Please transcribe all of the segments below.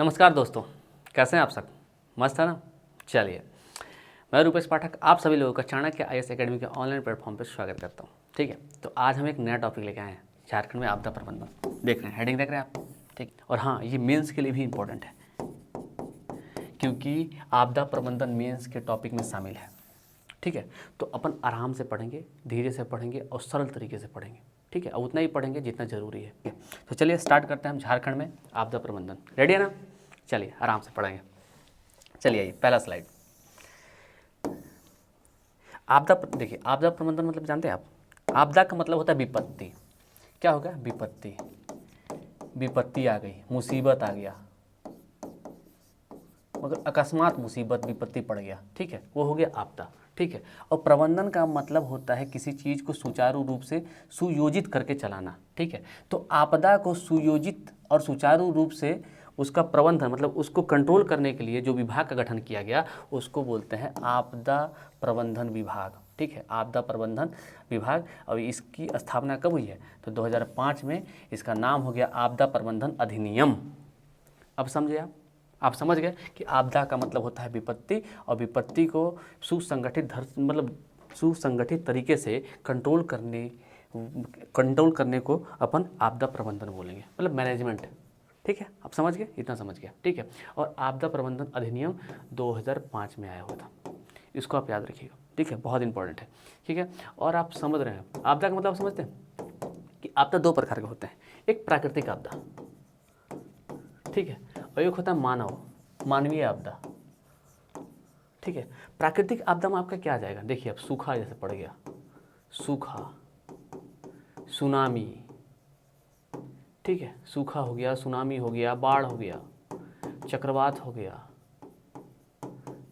नमस्कार दोस्तों, कैसे हैं आप सब? मस्त है ना? चलिए, मैं रूपेश पाठक आप सभी लोगों का चाणक्य आईएएस एकेडमी के ऑनलाइन प्लेटफॉर्म पर स्वागत करता हूं। ठीक है, तो आज हम एक नया टॉपिक लेके आए हैं, झारखंड में आपदा प्रबंधन। देख रहे हैं, हेडिंग देख रहे हैं आप? ठीक। और हाँ, ये मेंस के लिए भी इम्पोर्टेंट है क्योंकि आपदा प्रबंधन मेंस के टॉपिक में शामिल है। ठीक है, तो अपन आराम से पढ़ेंगे, धीरे से पढ़ेंगे और सरल तरीके से पढ़ेंगे। ठीक है, और उतना ही पढ़ेंगे जितना ज़रूरी है। तो चलिए स्टार्ट करते हैं हम झारखंड में आपदा प्रबंधन। रेडी है ना? चलिए आराम से पढ़ेंगे। चलिए आइए, पहला स्लाइड। आपदा, देखिए आपदा प्रबंधन मतलब जानते हैं आप? आपदा का मतलब होता है विपत्ति। क्या होगा? विपत्ति। विपत्ति आ गई, मुसीबत आ गया, मगर अकस्मात मुसीबत विपत्ति पड़ गया। ठीक है, वो हो गया आपदा। ठीक है, और प्रबंधन का मतलब होता है किसी चीज़ को सुचारू रूप से सुयोजित करके चलाना। ठीक है, तो आपदा को सुयोजित और सुचारू रूप से उसका प्रबंधन मतलब उसको कंट्रोल करने के लिए जो विभाग का गठन किया गया उसको बोलते हैं आपदा प्रबंधन विभाग। ठीक है, आपदा प्रबंधन विभाग। और इसकी स्थापना कब हुई है? तो 2005 में इसका नाम हो गया आपदा प्रबंधन अधिनियम। अब समझे आप समझ गए कि आपदा का मतलब होता है विपत्ति, और विपत्ति को सुसंगठित तरीके से कंट्रोल करने को अपन आपदा प्रबंधन बोलेंगे, मतलब मैनेजमेंट। ठीक है, आप समझ गए? इतना समझ गया। ठीक है, और आपदा प्रबंधन अधिनियम 2005 में आया हुआ था, इसको आप याद रखिएगा। ठीक है, बहुत इंपॉर्टेंट है। ठीक है, और आप समझ रहे हैं आपदा का मतलब समझते हैं कि आपदा दो प्रकार के होते हैं। एक प्राकृतिक आपदा, ठीक है, और एक होता है मानवीय आपदा। ठीक है, प्राकृतिक आपदा में आपका क्या आ जाएगा? देखिए, अब सूखा जैसे पड़ गया, सूखा, सुनामी। ठीक है, सूखा हो गया, सुनामी हो गया, बाढ़ हो गया, चक्रवात हो गया,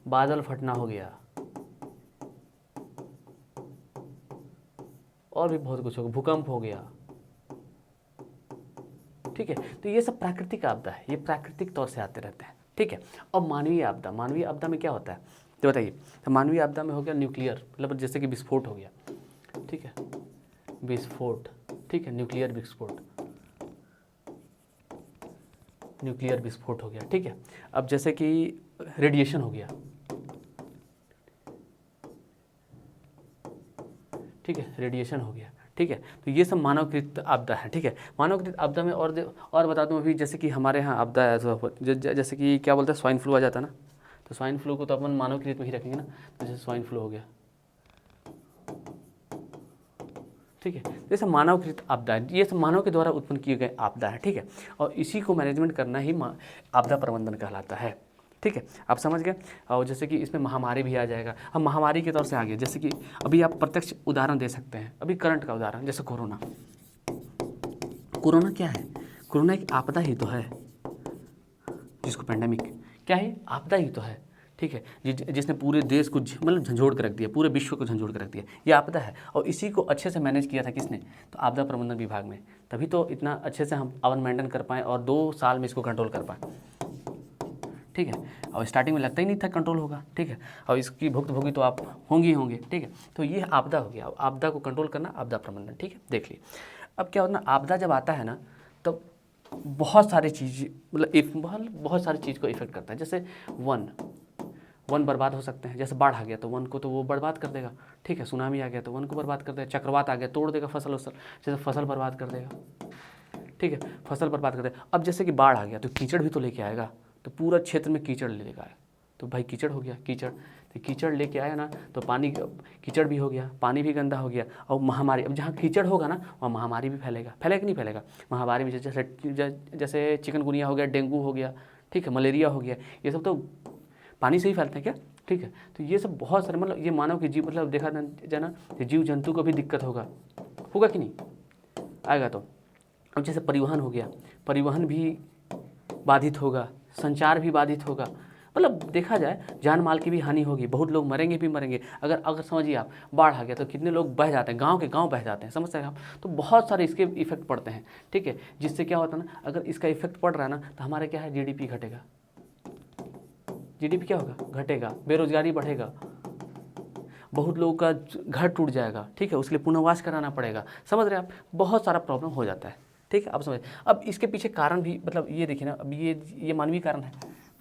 बादल फटना हो गया, और भी बहुत कुछ हो गया, भूकंप हो गया। ठीक है, तो ये सब प्राकृतिक आपदा है, ये प्राकृतिक तौर से आते रहते हैं। ठीक है, और मानवीय आपदा में क्या होता है तो बताइए? तो मानवीय आपदा में हो गया न्यूक्लियर, मतलब जैसे कि विस्फोट हो गया। ठीक है, विस्फोट। ठीक है, न्यूक्लियर विस्फोट हो गया। ठीक है, अब जैसे कि रेडिएशन हो गया। ठीक है, रेडिएशन हो गया। ठीक है, तो ये सब मानवकृत आपदा है। ठीक है, मानवकृत आपदा में और बता दूं अभी, जैसे कि हमारे यहाँ आपदा है जैसे कि क्या बोलते हैं, स्वाइन फ्लू आ जाता है ना, तो स्वाइन फ्लू को तो अपन मानवकृत में ही रखेंगे ना। तो जैसे स्वाइन फ्लू हो गया। ठीक है, ये सब मानवकृत आपदा है, ये सब मानव के द्वारा उत्पन्न किए गए आपदा है। ठीक है, और इसी को मैनेजमेंट करना ही आपदा प्रबंधन कहलाता है। ठीक है, आप समझ गए? और जैसे कि इसमें महामारी भी आ जाएगा। हम महामारी के तौर से आगे, जैसे कि अभी आप प्रत्यक्ष उदाहरण दे सकते हैं, अभी करंट का उदाहरण, जैसे कोरोना। कोरोना क्या है? कोरोना एक आपदा ही तो है, जिसको पैंडेमिक क्या है, आपदा ही तो है। ठीक है, जिसने पूरे देश को मतलब झंझोड़ कर रख दिया, पूरे विश्व को झंझोड़ कर रख दिया, ये आपदा है। और इसी को अच्छे से मैनेज किया था किसने? तो आपदा प्रबंधन विभाग में। तभी तो इतना अच्छे से हम अपन मेंटेन कर पाएँ और 2 साल में इसको कंट्रोल कर पाएँ। ठीक है, और स्टार्टिंग में लगता ही नहीं था कंट्रोल होगा। ठीक है, और इसकी भुक्तभोगी तो आप होंगे। ठीक है, तो ये आपदा हो गया, आपदा को कंट्रोल करना आपदा प्रबंधन। ठीक है, देख लिए। अब क्या होता है ना, आपदा जब आता है ना, तो बहुत सारी चीज़ मतलब बहुत सारी चीज़ को इफेक्ट करता है। जैसे वन बर्बाद हो सकते हैं, जैसे बाढ़ आ गया तो वन को तो वो बर्बाद कर देगा। ठीक है, सुनामी आ गया तो वन को बर्बाद कर देगा, चक्रवात आ गया तोड़ देगा फसल, जैसे फसल बर्बाद कर देगा। ठीक है, फसल बर्बाद कर देगा। अब जैसे कि बाढ़ आ गया तो कीचड़ भी तो लेके आएगा, तो पूरा क्षेत्र में कीचड़ ले लेगा, तो भाई कीचड़ हो गया। तो कीचड़ लेके आया ना, तो पानी, कीचड़ भी हो गया, पानी भी गंदा हो गया, और महामारी। अब जहाँ कीचड़ होगा ना वहाँ महामारी भी फैलेगा कि नहीं फैलेगा? महामारी में जैसे चिकनगुनिया हो गया, डेंगू हो गया, ठीक है, मलेरिया हो गया, ये सब तो पानी से ही फैलते हैं क्या? ठीक है, तो ये सब बहुत सारे मतलब ये मानव की जीव मतलब देखा जाए ना, जीव जंतु को भी दिक्कत होगा कि नहीं? आएगा तो। अब जैसे परिवहन हो गया, परिवहन भी बाधित होगा, संचार भी बाधित होगा, मतलब देखा जाए जान माल की भी हानि होगी, बहुत लोग मरेंगे। अगर समझिए आप, बाढ़ आ गया तो कितने लोग बह जाते हैं, गांव के गांव बह जाते हैं, समझते हैं आप? तो बहुत सारे इसके इफेक्ट पड़ते हैं। ठीक है, जिससे क्या होता है ना, अगर इसका इफेक्ट पड़ रहा है ना, तो हमारे क्या है, जीडीपी घटेगा। जीडीपी क्या होगा? घटेगा, बेरोजगारी बढ़ेगा, बहुत लोगों का घर टूट जाएगा। ठीक है, उसके लिए पुनर्वास कराना पड़ेगा। समझ रहे हैं आप? बहुत सारा प्रॉब्लम हो जाता है। ठीक है, आप समझ। अब इसके पीछे कारण भी, मतलब ये देखिए ना, अब ये मानवीय कारण है।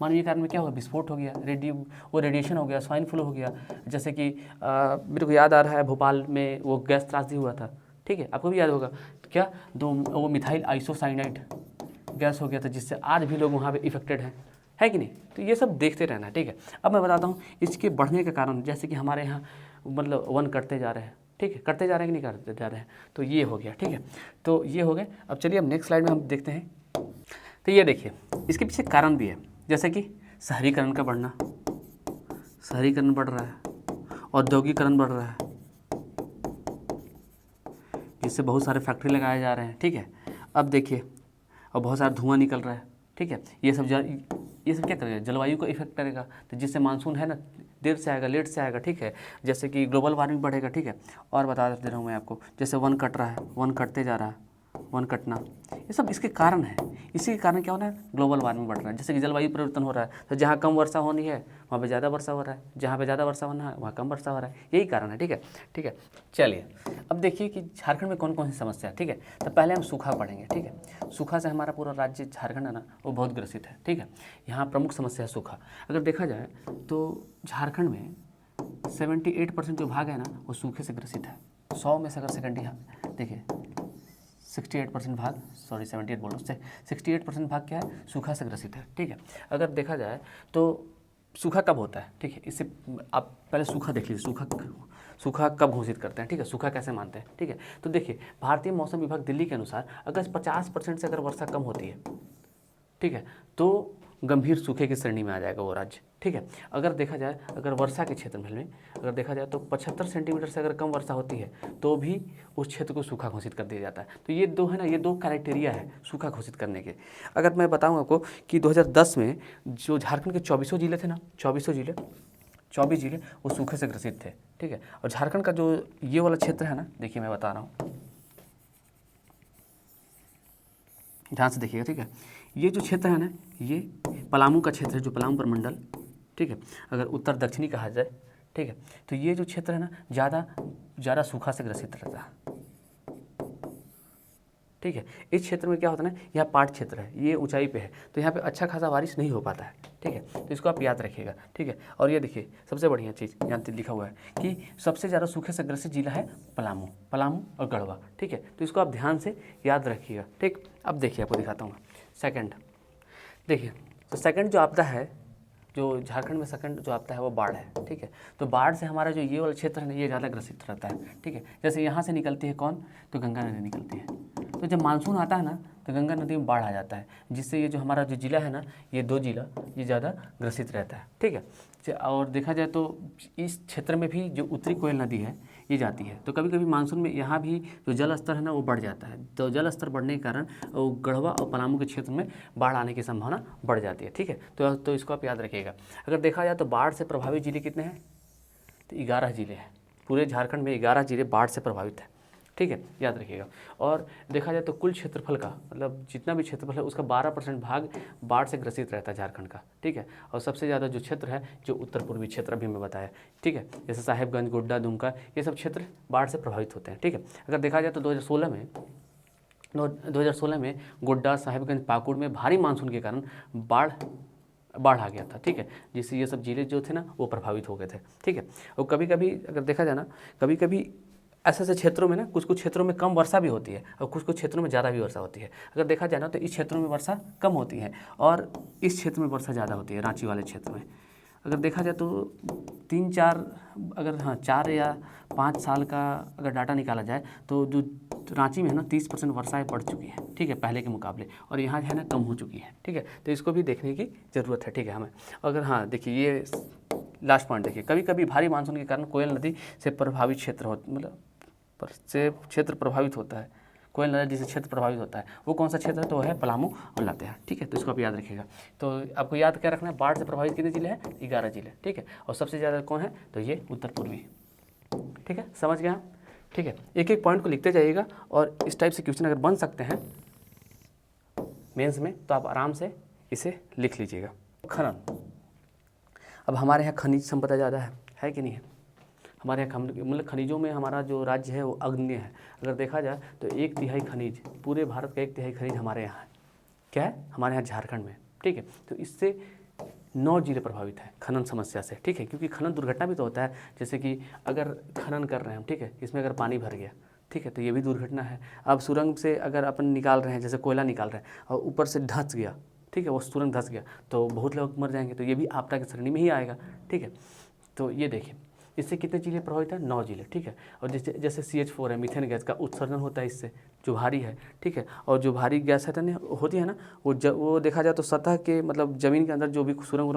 मानवीय कारण में क्या हुआ, विस्फोट हो गया, रेडिएशन हो गया, स्वाइन फ्लू हो गया। जैसे कि मेरे को याद आ रहा है भोपाल में वो गैस त्रासदी हुआ था, ठीक है, आपको भी याद होगा। क्या वो मिथाइल आइसोसाइनाइड गैस हो गया था, जिससे आज भी लोग वहाँ पे इफेक्टेड हैं, है कि नहीं। तो ये सब देखते रहना है, ठीक है। अब मैं बताता हूँ इसके बढ़ने के कारण, जैसे कि हमारे यहाँ मतलब वन कटते जा रहे हैं, ठीक है, करते जा रहे हैं कि नहीं करते जा रहे हैं, तो ये हो गया, ठीक है। तो ये हो गए। अब चलिए अब नेक्स्ट स्लाइड में हम देखते हैं। तो ये देखिए इसके पीछे कारण भी है, जैसे कि शहरीकरण का बढ़ना, शहरीकरण बढ़ रहा है, औद्योगिकरण बढ़ रहा है, जिससे बहुत सारे फैक्ट्री लगाए जा रहे हैं, ठीक है। अब देखिए और बहुत सारा धुआं निकल रहा है, ठीक है। ये सब क्या करेगा, जलवायु को इफेक्ट करेगा, तो जिससे मानसून है ना देर से आएगा, लेट से आएगा, ठीक है। जैसे कि ग्लोबल वार्मिंग बढ़ेगा, ठीक है। और बता दे रहा हूँ मैं आपको, जैसे वन कट रहा है, वन कटते जा रहा है, वन कटना, ये सब इसके कारण है। इसी के कारण क्या हो रहा है, ग्लोबल वार्मिंग बढ़ रहा है। जैसे कि जलवायु परिवर्तन हो रहा है, तो जहाँ कम वर्षा होनी है वहाँ पे ज़्यादा वर्षा हो रहा है, जहाँ पे ज़्यादा वर्षा होना है वहाँ कम वर्षा हो रहा है, यही कारण है, ठीक है, ठीक है। चलिए अब देखिए कि झारखंड में कौन कौन सी समस्या है, ठीक है। तो पहले हम सूखा पढ़ेंगे, ठीक है। सूखा से हमारा पूरा राज्य झारखंड है ना, वो बहुत ग्रसित है, ठीक है। यहाँ प्रमुख समस्या है सूखा। अगर देखा जाए तो झारखंड में 78% जो भाग है ना वो सूखे से ग्रसित है। 100 में से अगर सेकेंड यहाँ देखिए 68% भाग, सॉरी 78 बोल रहा हूँ, 68% भाग क्या है, सूखा से ग्रसित है, ठीक है। अगर देखा जाए तो सूखा कब होता है, ठीक है, इससे आप पहले सूखा देख लीजिए, सूखा कब घोषित करते हैं, ठीक है, सूखा कैसे मानते हैं, ठीक है। तो देखिए भारतीय मौसम विभाग दिल्ली के अनुसार अगर 50% से अगर वर्षा कम होती है, ठीक है, तो गंभीर सूखे की श्रेणी में आ जाएगा वो राज्य, ठीक है। अगर देखा जाए अगर वर्षा के क्षेत्र में अगर देखा जाए तो 75 सेंटीमीटर से अगर कम वर्षा होती है तो भी उस क्षेत्र को सूखा घोषित कर दिया जाता है। तो ये दो है ना, ये दो क्राइटेरिया है सूखा घोषित करने के। अगर मैं बताऊँ आपको कि 2010 में जो झारखंड के 24 जिले थे ना, 24 जिले वो सूखे से ग्रसित थे, ठीक है। और झारखंड का जो ये वाला क्षेत्र है ना, देखिए मैं बता रहा हूँ, ध्यान से देखिएगा, ठीक है। ये जो क्षेत्र है ना, ये पलामू का क्षेत्र है, जो पलामू प्रमंडल, ठीक है। अगर उत्तर दक्षिणी कहा जाए, ठीक है, तो ये जो क्षेत्र है ना ज़्यादा सूखा से ग्रसित रहता है, ठीक है। इस क्षेत्र में क्या होता है ना, यह पाट क्षेत्र है, ये ऊंचाई पे है, तो यहाँ पे अच्छा खासा बारिश नहीं हो पाता है, ठीक है। तो इसको आप याद रखिएगा, ठीक है। और ये देखिए सबसे बढ़िया चीज़ यहाँ पे लिखा हुआ है कि सबसे ज़्यादा सूखे से ग्रसित जिला है पलामू और गढ़वा, ठीक है। तो इसको आप ध्यान से याद रखिएगा, ठीक। अब देखिए आपको दिखाता हूँ सेकंड, देखिए तो सेकंड जो आपदा है, जो झारखंड में सेकंड जो आपदा है वो बाढ़ है, ठीक है। तो बाढ़ से हमारा जो ये वाला क्षेत्र है ना, ये ज़्यादा ग्रसित रहता है, ठीक है। जैसे यहाँ से निकलती है कौन, तो गंगा नदी निकलती है, तो जब मानसून आता है ना तो गंगा नदी में बाढ़ आ जाता है, जिससे ये जो हमारा जो जिला है ना, ये 2 जिला ये ज़्यादा ग्रसित रहता है, ठीक है। और देखा जाए तो इस क्षेत्र में भी जो उत्तरी कोयल नदी है ये जाती है, तो कभी कभी मानसून में यहाँ भी जो जल स्तर है ना वो बढ़ जाता है, तो जल स्तर बढ़ने के कारण गढ़वा और पलामू के क्षेत्र में बाढ़ आने की संभावना बढ़ जाती है, ठीक है। तो इसको आप याद रखिएगा। अगर देखा जाए तो बाढ़ से प्रभावित जिले कितने हैं, तो 11 जिले हैं, पूरे झारखंड में 11 जिले बाढ़ से प्रभावित हैं, ठीक है, याद रखिएगा। और देखा जाए तो कुल क्षेत्रफल का मतलब जितना भी क्षेत्रफल है उसका 12% भाग बाढ़ से ग्रसित रहता है झारखंड का, ठीक है। और सबसे ज़्यादा जो क्षेत्र है जो उत्तर पूर्वी क्षेत्र अभी मैं बताया, ठीक है, जैसे साहेबगंज, गोड्डा, दुमका, ये सब क्षेत्र बाढ़ से प्रभावित होते हैं, ठीक है। अगर देखा जाए तो 2016 में गोड्डा, साहेबगंज, पाकुड़ में भारी मानसून के कारण बाढ़ आ गया था, ठीक है, जिससे ये सब जिले जो थे ना वो प्रभावित हो गए थे, ठीक है। और कभी कभी अगर देखा जाए ना, कभी कभी ऐसे क्षेत्रों में ना कुछ क्षेत्रों में कम वर्षा भी होती है और कुछ क्षेत्रों में ज़्यादा भी वर्षा होती है। अगर देखा जाए ना तो इस क्षेत्रों में वर्षा कम होती है और इस क्षेत्र में वर्षा ज़्यादा होती है, रांची वाले क्षेत्र में। अगर देखा जाए तो 4 या 5 साल का अगर डाटा निकाला जाए तो जो रांची में है ना 30% वर्षाएँ बढ़ चुकी है, ठीक है, पहले के मुकाबले, और यहाँ है ना कम हो चुकी है, ठीक है। तो इसको भी देखने की ज़रूरत है, ठीक है हमें। अगर देखिए ये लास्ट पॉइंट देखिए, कभी कभी भारी मानसून के कारण कोयल नदी से प्रभावित क्षेत्र प्रभावित होता है, कोयल नदी जिससे क्षेत्र प्रभावित होता है वो कौन सा क्षेत्र है, तो है पलामू और लातेहार, ठीक है। तो इसको आप याद रखिएगा। तो आपको याद क्या रखना है, बाढ़ से प्रभावित कितने जिले हैं, 11 जिले, ठीक है। और सबसे ज़्यादा कौन है, तो ये उत्तर पूर्वी, ठीक है, समझ गया, ठीक है। एक एक पॉइंट को लिखते जाइएगा और इस टाइप से क्वेश्चन अगर बन सकते हैं मेंस में तो आप आराम से इसे लिख लीजिएगा। खनन, अब हमारे यहाँ खनिज संपदा ज़्यादा है कि नहीं है, हमारे यहाँ मतलब खनिजों में हमारा जो राज्य है वो अग्रणी है। अगर देखा जाए तो 1/3 खनिज, पूरे भारत का 1/3 खनिज हमारे यहाँ है। क्या है? हमारे यहाँ झारखंड में, ठीक है। तो इससे 9 जिले प्रभावित हैं खनन समस्या से, ठीक है। क्योंकि खनन दुर्घटना भी तो होता है, जैसे कि अगर खनन कर रहे हैं हम, ठीक है, इसमें अगर पानी भर गया, ठीक है, तो ये भी दुर्घटना है। अब सुरंग से अगर अपन निकाल रहे हैं, जैसे कोयला निकाल रहे हैं और ऊपर से धंस गया, ठीक है, वो सुरंग धंस गया तो बहुत लोग मर जाएंगे, तो ये भी आपदा की श्रेणी में ही आएगा, ठीक है। तो ये देखिए, इससे कितने जिले प्रभावित हैं? 9 जिले, ठीक है। और जैसे CH4 है, मीथेन गैस का उत्सर्जन होता है इससे, जो भारी है, ठीक है। और जो भारी गैस है ना होती है ना, वो देखा जाए तो सतह के मतलब ज़मीन के अंदर जो भी सुरंग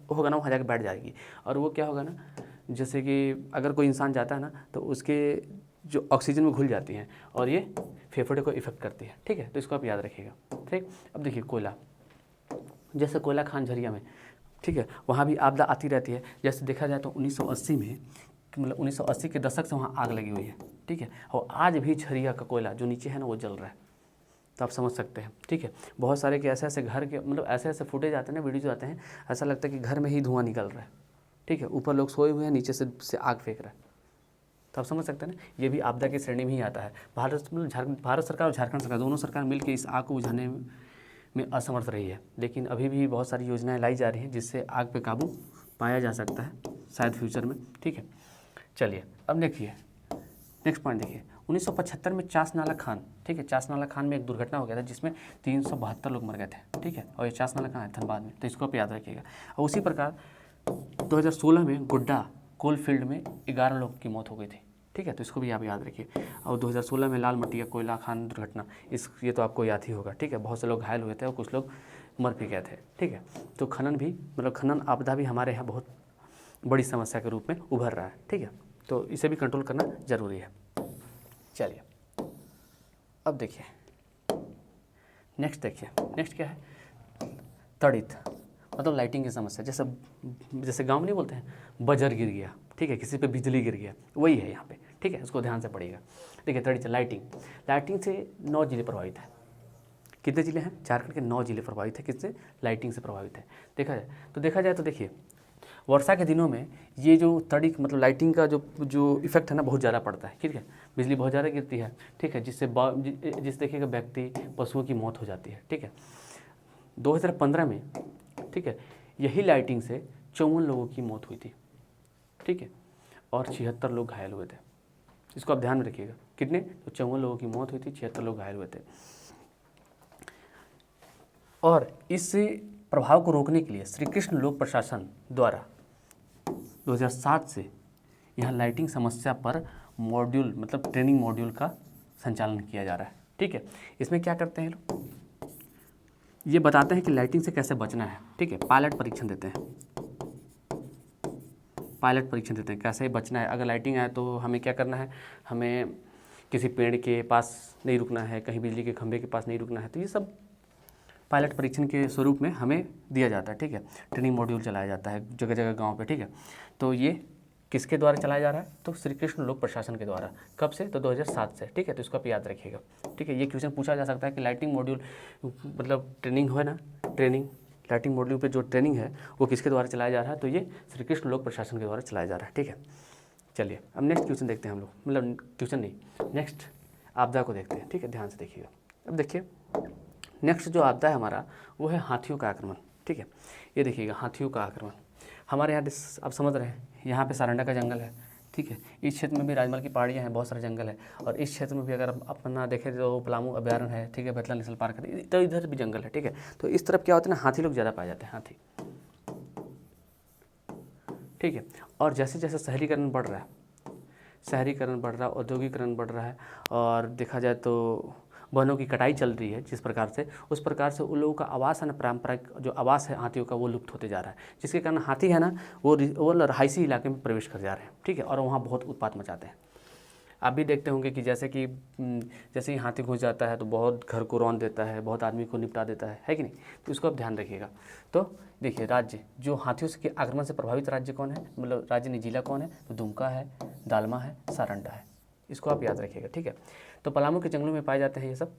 होगा ना, वहाँ जाकर बैठ जाएगी। और वो क्या होगा ना, जैसे कि अगर कोई इंसान जाता है ना, तो उसके जो ऑक्सीजन में घुल जाती हैं और ये फेफड़े को इफेक्ट करती है, ठीक है। तो इसको आप याद रखिएगा, ठीक। अब देखिए कोयला, जैसे कोयला खान झरिया में, ठीक है, वहाँ भी आपदा आती रहती है। जैसे देखा जाए तो 1980 में, मतलब 1980 के दशक से वहाँ आग लगी हुई है, ठीक है। और आज भी झरिया का कोयला जो नीचे है ना वो जल रहा है, तो आप समझ सकते हैं, ठीक है। बहुत सारे के ऐसे घर के मतलब ऐसे फुटेज आते हैं ना, वीडियोज आते हैं, ऐसा लगता है कि घर में ही धुआं निकल रहा है, ठीक है। ऊपर लोग सोए हुए हैं, नीचे से आग फेंक रहा है, तो आप समझ सकते हैं ना, ये भी आपदा की श्रेणी में ही आता है। भारत सरकार और झारखंड सरकार दोनों सरकार मिलकर इस आग को बुझाने में असमर्थ रही है। लेकिन अभी भी बहुत सारी योजनाएं लाई जा रही हैं जिससे आग पे काबू पाया जा सकता है शायद फ्यूचर में, ठीक है। चलिए अब देखिए नेक्स्ट पॉइंट देखिए, 1975 में चास नाला खान, ठीक है, चास नाला खान में एक दुर्घटना हो गया था जिसमें 372 लोग मर गए थे, ठीक है। और ये चास नाला कहाँ है? धनबाद में, तो इसको आप याद रखिएगा। और उसी प्रकार 2016 में गुड्डा कोल फील्ड में 11 लोग की मौत हो गई थी, ठीक है। तो इसको भी आप याद रखिए। और 2016 में लाल मटिया कोयला खान दुर्घटना, ये तो आपको याद ही होगा, ठीक है। बहुत से लोग घायल हुए थे और कुछ लोग मर भी गए थे, ठीक है। तो खनन भी मतलब खनन आपदा भी हमारे यहाँ बहुत बड़ी समस्या के रूप में उभर रहा है, ठीक है। तो इसे भी कंट्रोल करना ज़रूरी है। चलिए अब देखिए नेक्स्ट, देखिए नेक्स्ट क्या है? तड़ित, मतलब लाइटिंग की समस्या। जैसे गांव में नहीं बोलते हैं बजर गिर गया, ठीक है, किसी पे बिजली गिर गया, वही है यहाँ पे, ठीक है। इसको ध्यान से पढ़िएगा। देखिए तड़ित लाइटिंग से 9 जिले प्रभावित है। कितने जिले हैं? झारखंड के 9 जिले प्रभावित है। किससे? लाइटिंग से प्रभावित है। देखा जाए तो देखिए वर्षा के दिनों में ये जो तड़ित मतलब लाइटिंग का जो इफेक्ट है ना बहुत ज़्यादा पड़ता है, ठीक है। बिजली बहुत ज़्यादा गिरती है, ठीक है, जिससे देखिएगा व्यक्ति पशुओं की मौत हो जाती है, ठीक है। 2015 में, ठीक है, यही लाइटिंग से 54 लोगों की मौत हुई थी, ठीक है, और 76 लोग घायल हुए थे। इसको आप ध्यान में रखिएगा। कितने? तो 54 लोगों की मौत हुई थी, 76 लोग घायल हुए थे। और इस प्रभाव को रोकने के लिए श्री कृष्ण लोक प्रशासन द्वारा 2007 से यहाँ लाइटिंग समस्या पर मॉड्यूल मतलब ट्रेनिंग मॉड्यूल का संचालन किया जा रहा है, ठीक है। इसमें क्या करते हैं लोग? ये बताते हैं कि लाइटिंग से कैसे बचना है, ठीक है। पायलट परीक्षण देते हैं कैसे बचना है। अगर लाइटिंग आए तो हमें क्या करना है? हमें किसी पेड़ के पास नहीं रुकना है, कहीं बिजली के खंभे के पास नहीं रुकना है। तो ये सब पायलट परीक्षण के स्वरूप में हमें दिया जाता है, ठीक है। ट्रेनिंग मॉड्यूल चलाया जाता है जगह जगह गाँव पे, ठीक है। तो ये किसके द्वारा चलाया जा रहा है? तो श्री कृष्ण लोक प्रशासन के द्वारा। कब से? तो 2007 से, ठीक है। तो इसको आप याद रखिएगा, ठीक है। ये क्वेश्चन पूछा जा सकता है कि लाइटिंग मॉड्यूल मतलब ट्रेनिंग है ना, लाइटिंग मॉड्यूल पे जो ट्रेनिंग है वो किसके द्वारा चलाया जा रहा है? तो ये श्री कृष्ण लोक प्रशासन के द्वारा चलाया जा रहा है, ठीक है। चलिए अब नेक्स्ट क्वेश्चन देखते हैं हम लोग, मतलब क्वेश्चन नहीं, नेक्स्ट आपदा को देखते हैं, ठीक है। ध्यान से देखिएगा। अब देखिए नेक्स्ट जो आपदा है हमारा वो है हाथियों का आक्रमण, ठीक है। ये देखिएगा हाथियों का आक्रमण हमारे यहाँ आप समझ रहे हैं, यहाँ पे सारंडा का जंगल है, ठीक है। इस क्षेत्र में भी राजमहल की पहाड़ियाँ हैं, बहुत सारे जंगल है। और इस क्षेत्र में भी अगर अपना देखें तो पलामू अभ्यारण्य है, ठीक है, बेतला नेशनल पार्क है, तो इधर भी जंगल है, ठीक है। तो इस तरफ क्या होता है ना, हाथी लोग ज़्यादा पाए जाते हैं, हाथी, ठीक है। और जैसे जैसे शहरीकरण बढ़ रहा है, औद्योगिकरण बढ़ रहा है, और देखा जाए तो वनों की कटाई चल रही है जिस प्रकार से, उस प्रकार से उन लोगों का आवास है ना, पारंपरिक जो आवास है हाथियों का वो लुप्त होते जा रहा है। जिसके कारण हाथी है ना वो रहायशी इलाके में प्रवेश कर जा रहे हैं, ठीक है। और वहाँ बहुत उत्पात मचाते हैं। आप भी देखते होंगे कि जैसे ही हाथी घुस जाता है तो बहुत घर को रौंद देता है, बहुत आदमी को निपटा देता है कि नहीं? तो इसको आप ध्यान रखिएगा। तो देखिए राज्य जो हाथियों के आक्रमण से प्रभावित राज्य कौन है, मतलब राज्य नहीं जिला कौन है? तो दुमका है, दालमा है, सारंडा है। इसको आप याद रखिएगा, ठीक है। तो पलामू के जंगलों में पाए जाते हैं ये सब।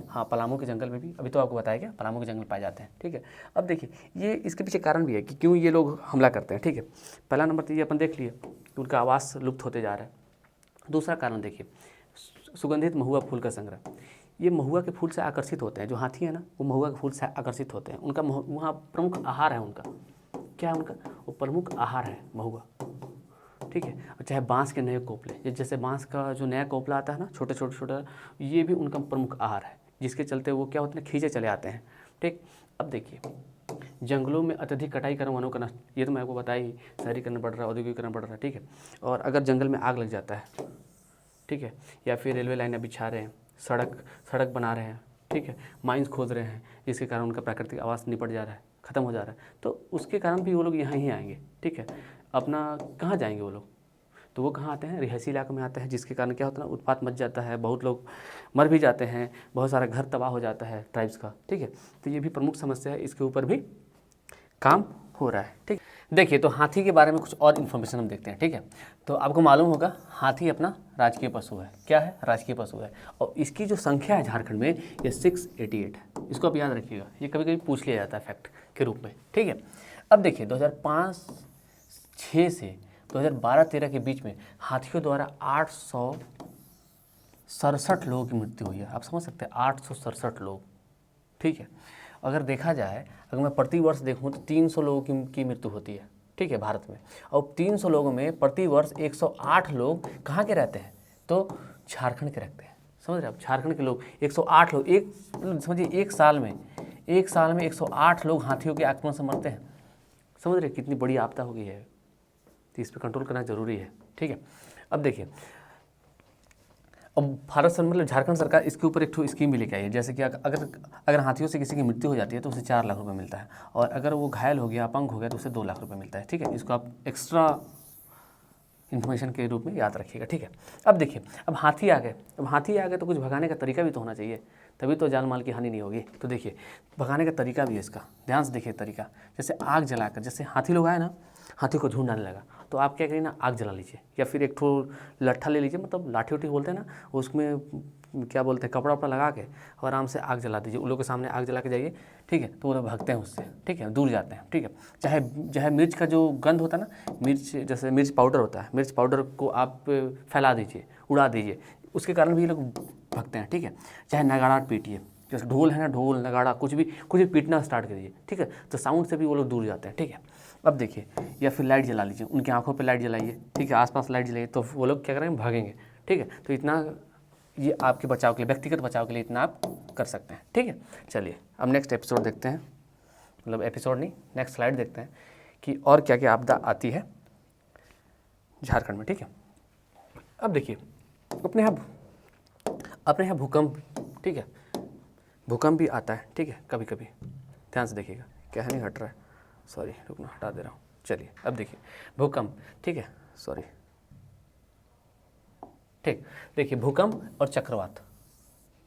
हाँ, पलामू के जंगल में भी अभी तो आपको बताया गया, पलामू के जंगल पाए जाते हैं, ठीक है। अब देखिए ये इसके पीछे कारण भी है कि क्यों ये लोग हमला करते हैं, ठीक है। पहला नंबर तो ये अपन देख लिए कि उनका आवास लुप्त होते जा रहा है। दूसरा कारण देखिए, सुगंधित महुआ फूल का संग्रह। ये महुआ के फूल से आकर्षित होते हैं, जो हाथी है ना वो महुआ के फूल से आकर्षित होते हैं। उनका वहाँ प्रमुख आहार है उनका, क्या है उनका, वो प्रमुख आहार है महुआ, ठीक है। और चाहे बांस के नए कोपले, जैसे बांस का जो नया कोपला आता है ना, छोटे छोटे छोटे, ये भी उनका प्रमुख आहार है, जिसके चलते वो क्या होते हैं, खींचे चले आते हैं, ठीक। अब देखिए, जंगलों में अत्यधिक कटाई कर वनों का नष्ट, ये तो मैं आपको बताया ही, शहरीकरण बढ़ रहा है, औद्योगिकरण बढ़ रहा है, ठीक है। और अगर जंगल में आग लग जाता है, ठीक है, या फिर रेलवे लाइनें बिछा रहे हैं, सड़क बना रहे हैं, ठीक है, माइंस खोद रहे हैं, जिसके कारण उनका प्राकृतिक आवास निपट जा रहा है, ख़त्म हो जा रहा है, तो उसके कारण भी वो लोग यहाँ ही आएंगे, ठीक है। अपना कहाँ जाएंगे वो लोग, तो वो कहाँ आते हैं, रिहायशी इलाकों में आते हैं, जिसके कारण क्या होता है ना, उत्पात मच जाता है, बहुत लोग मर भी जाते हैं, बहुत सारा घर तबाह हो जाता है ट्राइब्स का, ठीक है। तो ये भी प्रमुख समस्या है, इसके ऊपर भी काम हो रहा है, ठीक। देखिए, तो हाथी के बारे में कुछ और इन्फॉर्मेशन हम देखते हैं, ठीक है। तो आपको मालूम होगा हाथी अपना राजकीय पशु है, क्या है, राजकीय पशु है, और इसकी जो संख्या है झारखंड में ये 688 है। इसको आप याद रखिएगा, ये कभी कभी पूछ लिया जाता है फैक्ट के रूप में, ठीक है। अब देखिए 2005-06 से 2012-13 के बीच में हाथियों द्वारा 867 लोगों की मृत्यु हुई है। आप समझ सकते हैं, 867 लोग, ठीक है। अगर देखा जाए, अगर मैं प्रति वर्ष देखूं तो 300 लोगों की मृत्यु होती है, ठीक है, भारत में। और 300 लोगों में प्रति वर्ष 108 लोग कहाँ के रहते हैं, तो झारखंड के रहते हैं। समझ रहे हैं आप, झारखंड के लोग 108 लोग, एक समझिए एक साल में 108 लोग हाथियों के आक्रमण से मरते हैं। समझ रहे कितनी बड़ी आपदा हो गई है, तो इस पर कंट्रोल करना जरूरी है, ठीक है। अब देखिए, अब भारत सरकार मतलब झारखंड सरकार इसके ऊपर एक स्कीम भी लेके आई है, जैसे कि अगर हाथियों से किसी की मृत्यु हो जाती है तो उसे 4 लाख रुपए मिलता है, और अगर वो घायल हो गया, अपंग हो गया, तो उसे 2 लाख रुपए मिलता है, ठीक है। इसको आप एक्स्ट्रा इन्फॉर्मेशन के रूप में याद रखिएगा, ठीक है। अब देखिए, अब हाथी आ गए तो कुछ भगाने का तरीका भी तो होना चाहिए, तभी तो जान माल की हानि नहीं होगी। तो देखिए, भगाने का तरीका भी है इसका, ध्यान से देखिए तरीका। जैसे आग जलाकर, जैसे हाथी लोग आए ना, हाथी को झुंड आने लगा, तो आप क्या करिए ना, आग जला लीजिए, या फिर एक ठो लट्ठा ले लीजिए, मतलब लाठी उठी बोलते हैं ना, उसमें क्या बोलते हैं, कपड़ा वपड़ा लगा के और आराम से आग जला दीजिए। उन लोगों के सामने आग जला के जाइए, ठीक है, तो वो लोग भागते हैं उससे, ठीक है, दूर जाते हैं, ठीक है। चाहे मिर्च का जो गंध होता है ना, जैसे मिर्च पाउडर होता है, मिर्च पाउडर को आप फैला दीजिए, उड़ा दीजिए, उसके कारण भी ये लोग भागते हैं, ठीक है। चाहे नगाड़ा पीटिए, जैसे ढोल है ना, ढोल नगाड़ा कुछ भी पीटना स्टार्ट करिए, ठीक है, तो साउंड से भी वो लोग दूर जाते हैं, ठीक है। अब देखिए, या फिर लाइट जला लीजिए, उनकी आंखों पे लाइट जलाइए, ठीक है, आसपास लाइट जलाइए, तो वो लोग क्या करेंगे, भागेंगे, ठीक है। तो इतना ये आपके बचाव के लिए, व्यक्तिगत बचाव के लिए इतना आप कर सकते हैं, ठीक है। चलिए अब नेक्स्ट एपिसोड देखते हैं, मतलब एपिसोड नहीं, नेक्स्ट स्लाइड देखते हैं कि और क्या क्या आपदा आती है झारखंड में, ठीक है। अब देखिए, अपने यहाँ भूकंप, ठीक है, भूकंप भी आता है, ठीक है, कभी कभी, ध्यान से देखिएगा, क्या है नहीं हट रहा है, सॉरी रुकना, हटा दे रहा हूँ। चलिए अब देखिए, भूकंप, ठीक है, सॉरी, ठीक, देखिए भूकंप और चक्रवात,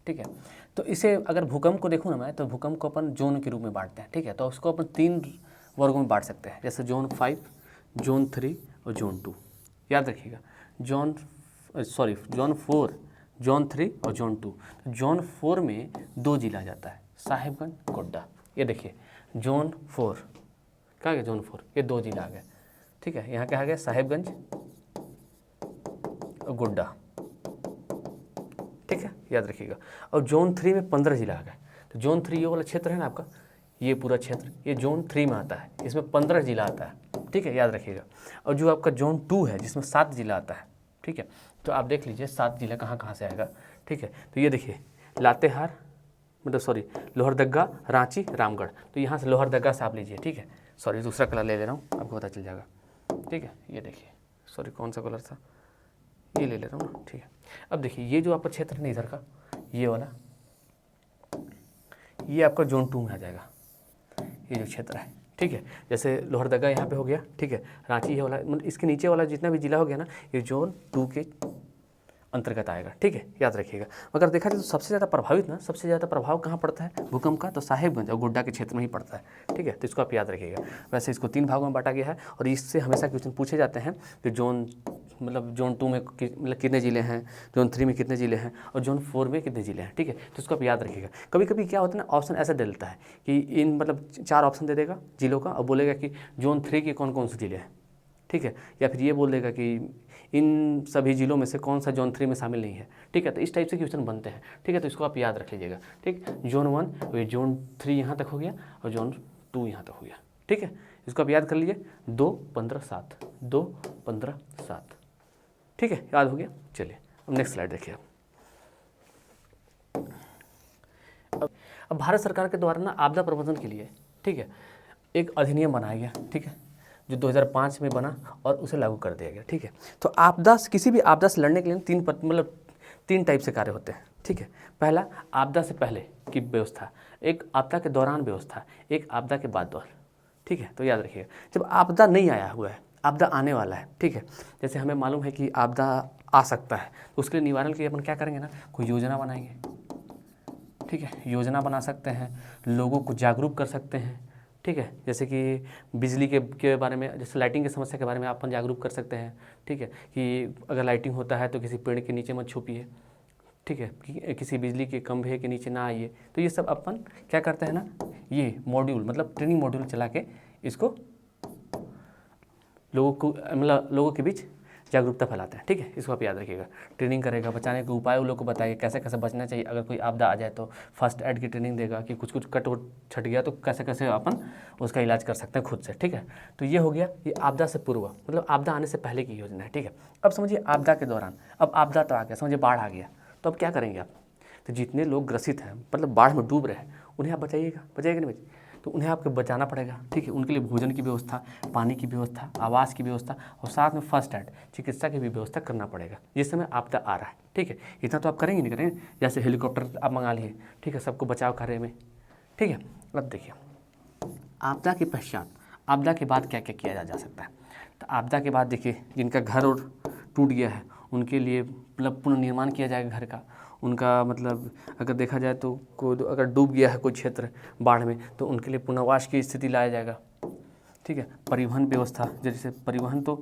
ठीक है। तो इसे अगर भूकंप को देखूँ ना मैं, तो भूकंप को अपन जोन के रूप में बांटते हैं, ठीक है। तो उसको अपन 3 वर्गों में बांट सकते हैं, जैसे जोन 5, जोन 3 और जोन 2। याद रखिएगा, जोन 4, जोन 3 और जोन 2। तो जोन 4 में 2 जिला जाता है, साहिबगंज, गोड्डा। ये देखिए जोन 4, क्या आ गया, जोन 4, ये 2 जिला आ गए, ठीक है। यहाँ क्या आ गया, साहिबगंज और गोड्डा, ठीक है, याद रखिएगा। और जोन 3 में 15 जिला आ गए। तो जोन 3 ये वाला क्षेत्र है ना आपका, ये पूरा क्षेत्र, ये जोन 3 में आता है, इसमें 15 जिला आता है, ठीक है, याद रखिएगा। और जो आपका जोन 2 है, जिसमें 7 जिला आता है, ठीक है। तो आप देख लीजिए 7 जिला कहाँ से आएगा, ठीक है। तो ये देखिए, लातेहार, मतलब सॉरी, लोहरदगा, रांची, रामगढ़। तो यहाँ से लोहरदगा से आप लीजिए, ठीक है, सॉरी दूसरा कलर ले रहा हूँ, आपको पता चल जाएगा, ठीक है। ये देखिए, सॉरी कौन सा कलर था, ये ले रहा हूँ ना, ठीक है। अब देखिए, ये जो आपका क्षेत्र नहीं इधर का, ये वाला, ये आपका जोन 2 में आ जाएगा, ये जो क्षेत्र है, ठीक है। जैसे लोहरदगा यहाँ पे हो गया, ठीक है, रांची ये वाला, मतलब इसके नीचे वाला जितना भी जिला हो गया ना, ये जोन 2 के अंतर्गत आएगा, ठीक है, याद रखिएगा। अगर देखा जाए तो सबसे ज़्यादा प्रभाव कहाँ पड़ता है भूकंप का, तो साहिबगंज और गोड्डा के क्षेत्र में ही पड़ता है, ठीक है। तो इसको आप याद रखिएगा। वैसे इसको 3 भागों में बांटा गया है, और इससे हमेशा क्वेश्चन पूछे जाते हैं कि जोन 2 में मतलब कितने ज़िले हैं, जोन 3 में कितने ज़िले हैं, और जोन 4 में कितने ज़िले हैं, ठीक है। तो इसको आप याद रखिएगा। कभी कभी क्या होता है ना, ऑप्शन ऐसा दे देता है कि इन मतलब 4 ऑप्शन दे देगा जिलों का, और बोलेगा कि जोन 3 के कौन कौन से ज़िले हैं, ठीक है, या फिर ये बोल देगा कि इन सभी जिलों में से कौन सा जोन 3 में शामिल नहीं है, ठीक है। तो इस टाइप से क्वेश्चन बनते हैं, ठीक है। तो इसको आप याद रख लीजिएगा, ठीक। जोन 1 ये जोन 3 यहाँ तक हो गया और जोन 2 यहाँ तक हो गया, ठीक है। इसको आप याद कर लीजिए 2, 15, 7, 2, 15, 7, ठीक है, याद हो गया। चलिए अब नेक्स्ट स्लाइड देखिए। अब भारत सरकार के द्वारा ना आपदा प्रबंधन के लिए, ठीक है, एक अधिनियम बनाया गया, ठीक है, जो 2005 में बना और उसे लागू कर दिया गया, ठीक है। तो आपदा, किसी भी आपदा से लड़ने के लिए तीन टाइप से कार्य होते हैं, ठीक है। पहला, आपदा से पहले की व्यवस्था, एक आपदा के दौरान व्यवस्था, एक आपदा के बाद दौर, ठीक है। तो याद रखिएगा, जब आपदा नहीं आया हुआ है, आपदा आने वाला है, ठीक है, जैसे हमें मालूम है कि आपदा आ सकता है, तो उसके लिए निवारण के लिए अपन क्या करेंगे ना, कोई योजना बनाएंगे, ठीक है। योजना बना सकते हैं, लोगों को जागरूक कर सकते हैं, ठीक है। जैसे कि बिजली के बारे में, जैसे लाइटिंग की समस्या के बारे में अपन जागरूक कर सकते हैं, ठीक है, कि अगर लाइटिंग होता है तो किसी पेड़ के नीचे मत छुपिए, ठीक है, कि किसी बिजली के खंभे के नीचे ना आइए। तो ये सब अपन क्या करते हैं ना, ये मॉड्यूल मतलब ट्रेनिंग मॉड्यूल चला के इसको लोगों के बीच जागरूकता फैलाते हैं, ठीक है। इसको आप याद रखिएगा। ट्रेनिंग करेगा, बचाने के उपाय उन लोगों को बताएगा, कैसे कैसे बचना चाहिए, अगर कोई आपदा आ जाए तो फर्स्ट एड की ट्रेनिंग देगा कि कुछ कट वट छट गया तो कैसे कैसे अपन उसका इलाज कर सकते हैं खुद से, ठीक है। तो ये हो गया, ये आपदा से पूर्व मतलब आपदा आने से पहले की योजना है, ठीक है। अब समझिए आपदा के दौरान, अब आपदा तो आ गया, समझिए बाढ़ आ गया, तो अब क्या करेंगे आप, तो जितने लोग ग्रसित हैं मतलब बाढ़ में डूब रहे हैं उन्हें आप बचाइएगा नहीं बचाइए, तो उन्हें आपको बचाना पड़ेगा, ठीक है। उनके लिए भोजन की व्यवस्था, पानी की व्यवस्था, आवास की व्यवस्था और साथ में फर्स्ट एड चिकित्सा की भी व्यवस्था करना पड़ेगा जिस समय आपदा आ रहा है, ठीक है। इतना तो आप करेंगे नहीं करेंगे, जैसे हेलीकॉप्टर आप मंगा लिए, ठीक है, सबको बचाव कार्य में, ठीक है। अब देखिए आपदा के पश्चात, आपदा के बाद क्या क्या किया जा सकता है। तो आपदा के बाद देखिए जिनका घर और टूट गया है उनके लिए मतलब पुनर्निर्माण किया जाएगा घर का, उनका मतलब अगर देखा जाए तो कोई अगर डूब गया है कोई क्षेत्र बाढ़ में तो उनके लिए पुनर्वास की स्थिति लाया जाएगा, ठीक है। परिवहन व्यवस्था, जैसे परिवहन तो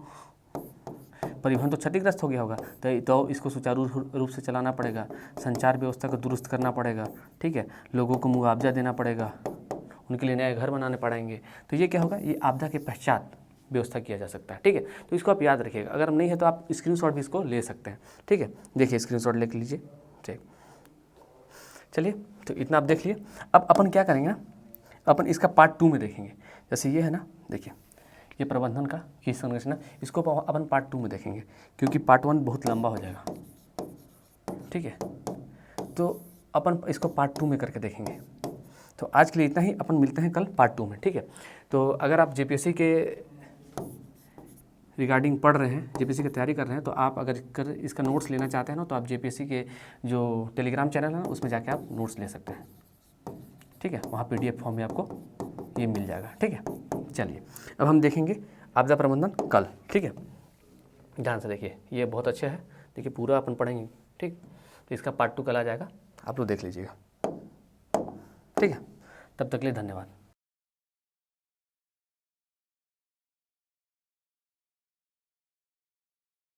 क्षतिग्रस्त हो गया होगा तो इसको सुचारू रूप से चलाना पड़ेगा, संचार व्यवस्था को दुरुस्त करना पड़ेगा, ठीक है, लोगों को मुआवजा देना पड़ेगा, उनके लिए नए घर बनाने पड़ेंगे। तो ये क्या होगा, ये आपदा के पश्चात व्यवस्था किया जा सकता है, ठीक है। तो इसको आप याद रखिएगा, अगर नहीं है तो आप स्क्रीनशॉट भी इसको ले सकते हैं, ठीक है। देखिए स्क्रीनशॉट ले लीजिए, ठीक। चलिए तो इतना आप देख लिए। अब अपन क्या करेंगे ना, अपन इसका पार्ट 2 में देखेंगे। जैसे ये है ना, देखिए ये प्रबंधन का की संरचना, इसको अपन पार्ट 2 में देखेंगे क्योंकि पार्ट 1 बहुत लंबा हो जाएगा, ठीक है। तो अपन इसको पार्ट 2 में करके देखेंगे। तो आज के लिए इतना ही, अपन मिलते हैं कल पार्ट 2 में, ठीक है। तो अगर आप जेपीएससी के रिगार्डिंग पढ़ रहे हैं, जेपीएससी की तैयारी कर रहे हैं, तो आप अगर इसका नोट्स लेना चाहते हैं ना तो आप जेपीएससी के जो टेलीग्राम चैनल है उसमें जाके आप नोट्स ले सकते हैं, ठीक है। वहाँ पीडीएफ फॉर्म में आपको ये मिल जाएगा, ठीक है। चलिए अब हम देखेंगे आपदा प्रबंधन कल, ठीक है। ध्यान से देखिए, ये बहुत अच्छा है, देखिए पूरा अपन पढ़ेंगे, ठीक। तो इसका पार्ट 2 कल आ जाएगा, आप लोग देख लीजिएगा, ठीक है। तब तक के लिए धन्यवाद।